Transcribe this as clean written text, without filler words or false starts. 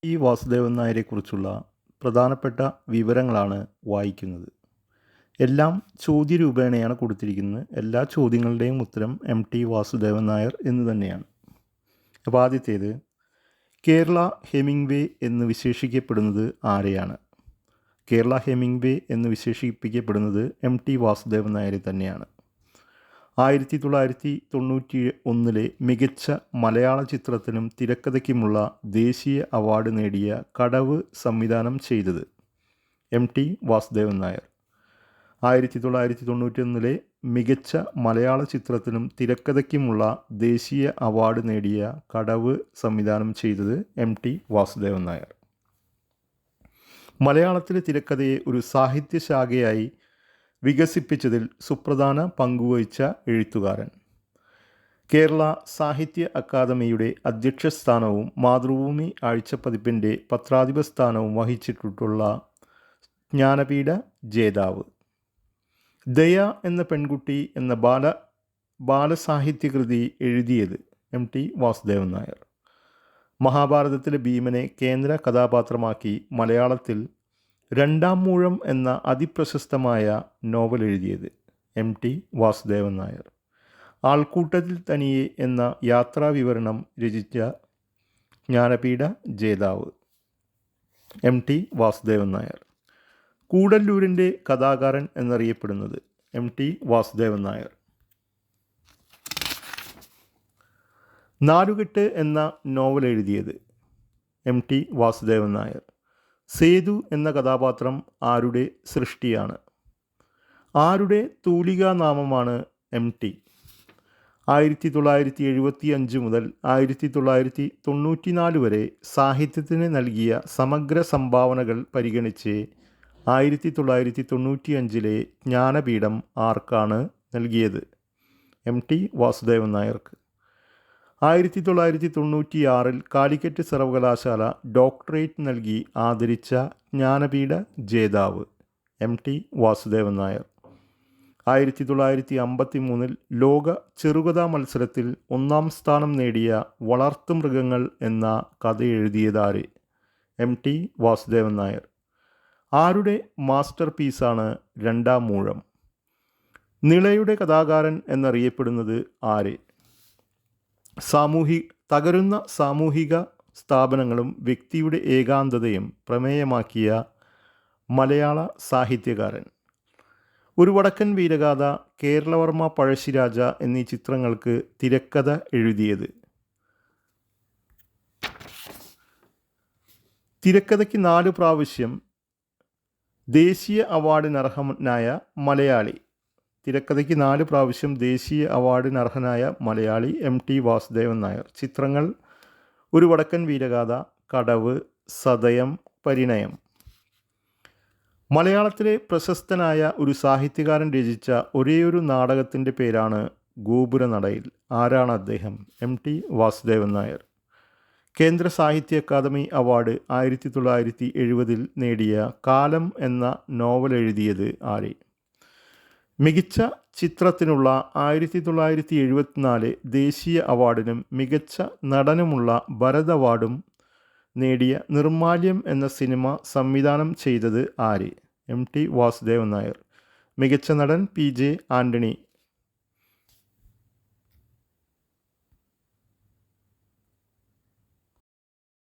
ഈ വാസുദേവൻ നായരെക്കുറിച്ചുള്ള പ്രധാനപ്പെട്ട വിവരങ്ങളാണ് വായിക്കുന്നത്. എല്ലാം ചോദ്യരൂപേണയാണ് കൊടുത്തിരിക്കുന്നത്. എല്ലാ ചോദ്യങ്ങളുടെയും ഉത്തരം ടി വാസുദേവൻ നായർ എന്ന് തന്നെയാണ്. അപ്പോൾ ആദ്യത്തേത്, കേരള ഹെമിംഗ്വേ എന്ന് വിശേഷിക്കപ്പെടുന്നത് ആരെയാണ്? കേരള ഹെമിംഗ്വേ എന്ന് വിശേഷിപ്പിക്കപ്പെടുന്നത് ടി വാസുദേവൻ നായരെ തന്നെയാണ്. 1991 മികച്ച മലയാള ചിത്രത്തിനും തിരക്കഥയ്ക്കുമുള്ള ദേശീയ അവാർഡ് നേടിയ കടവ് സംവിധാനം ചെയ്തത് ടി വാസുദേവൻ നായർ. 1991 മികച്ച മലയാള ചിത്രത്തിനും തിരക്കഥയ്ക്കുമുള്ള ദേശീയ അവാർഡ് നേടിയ കടവ് സംവിധാനം ചെയ്തത് ടി വാസുദേവൻ നായർ. മലയാളത്തിലെ തിരക്കഥയെ ഒരു സാഹിത്യശാഖയായി വികസിപ്പിച്ചതിൽ സുപ്രധാന പങ്കുവഹിച്ച എഴുത്തുകാരൻ. കേരള സാഹിത്യ അക്കാദമിയുടെ അധ്യക്ഷ സ്ഥാനവും മാതൃഭൂമി ആഴ്ചപ്പതിപ്പിൻ്റെ പത്രാധിപ സ്ഥാനവും വഹിച്ചിട്ടുള്ള ജ്ഞാനപീഠ ജേതാവ്. ദയ എന്ന പെൺകുട്ടി എന്ന ബാലസാഹിത്യകൃതി എഴുതിയത് ടി വാസുദേവൻ നായർ. മഹാഭാരതത്തിലെ ഭീമനെ കേന്ദ്ര കഥാപാത്രമാക്കി മലയാളത്തിൽ രണ്ടാം മൂഴം എന്ന അതിപ്രശസ്തമായ നോവൽ എഴുതിയത് ടി വാസുദേവൻ നായർ. ആൾക്കൂട്ടത്തിൽ തനിയെ എന്ന യാത്രാവിവരണം രചിച്ച ജ്ഞാനപീഠ ജേതാവ് ടി വാസുദേവൻ നായർ. കൂടല്ലൂരിൻ്റെ കഥാകാരൻ എന്നറിയപ്പെടുന്നത് ടി വാസുദേവൻ നായർ. നാലുകെട്ട് എന്ന നോവൽ എഴുതിയത് ടി വാസുദേവൻ നായർ. സേതു എന്ന കഥാപാത്രം ആരുടെ സൃഷ്ടിയാണ്? ആരുടെ തൂലികാനാമമാണ് ടി? 1975 മുതൽ 1994 വരെ സാഹിത്യത്തിന് നൽകിയ സമഗ്ര സംഭാവനകൾ പരിഗണിച്ച് 1995 ജ്ഞാനപീഠം ആർക്കാണ് നൽകിയത്? ടി വാസുദേവൻ നായർക്ക്. 1996 കാലിക്കറ്റ് സർവകലാശാല ഡോക്ടറേറ്റ് നൽകി ആദരിച്ച ജ്ഞാനപീഠ ജേതാവ് ടി വാസുദേവൻ നായർ. 1953 ലോക ചെറുകഥാ മത്സരത്തിൽ 1ാം സ്ഥാനം നേടിയ വളർത്തുമൃഗങ്ങൾ എന്ന കഥ എഴുതിയതാര്? ടി വാസുദേവൻ നായർ. ആരുടെ മാസ്റ്റർ പീസാണ് രണ്ടാം മൂഴം? നിളയുടെ കഥാകാരൻ എന്നറിയപ്പെടുന്നത് ആര്? തകരുന്ന സാമൂഹിക സ്ഥാപനങ്ങളും വ്യക്തിയുടെ ഏകാന്തതയും പ്രമേയമാക്കിയ മലയാള സാഹിത്യകാരൻ. ഒരു വടക്കൻ വീരഗാഥ, കേരളവർമ്മ പഴശ്ശിരാജ എന്നീ ചിത്രങ്ങൾക്ക് തിരക്കഥ എഴുതിയത്. തിരക്കഥയ്ക്ക് 4 പ്രാവശ്യം ദേശീയ അവാർഡിനർഹനായ മലയാളി. തിരക്കഥയ്ക്ക് 4 പ്രാവശ്യം ദേശീയ അവാർഡിനർഹനായ മലയാളി ടി വാസുദേവൻ നായർ. ചിത്രങ്ങൾ: ഒരു വടക്കൻ വീരഗാഥ, കടവ്, സതയം, പരിണയം. മലയാളത്തിലെ പ്രശസ്തനായ ഒരു സാഹിത്യകാരൻ രചിച്ച ഒരേയൊരു നാടകത്തിൻ്റെ പേരാണ് ഗോപുരനടയിൽ. ആരാണ് അദ്ദേഹം? ടി വാസുദേവൻ നായർ. കേന്ദ്ര സാഹിത്യ അക്കാദമി അവാർഡ് 1970 നേടിയ കാലം എന്ന നോവൽ എഴുതിയത് ആര്? മികച്ച ചിത്രത്തിനുള്ള 1974 ദേശീയ അവാർഡിനും മികച്ച നടനുമുള്ള ഭരത് അവാർഡും നേടിയ നിർമാല്യം എന്ന സിനിമ സംവിധാനം ചെയ്തത് ആര്? ടി വാസുദേവൻ നായർ. മികച്ച നടൻ PJ ആൻ്റണി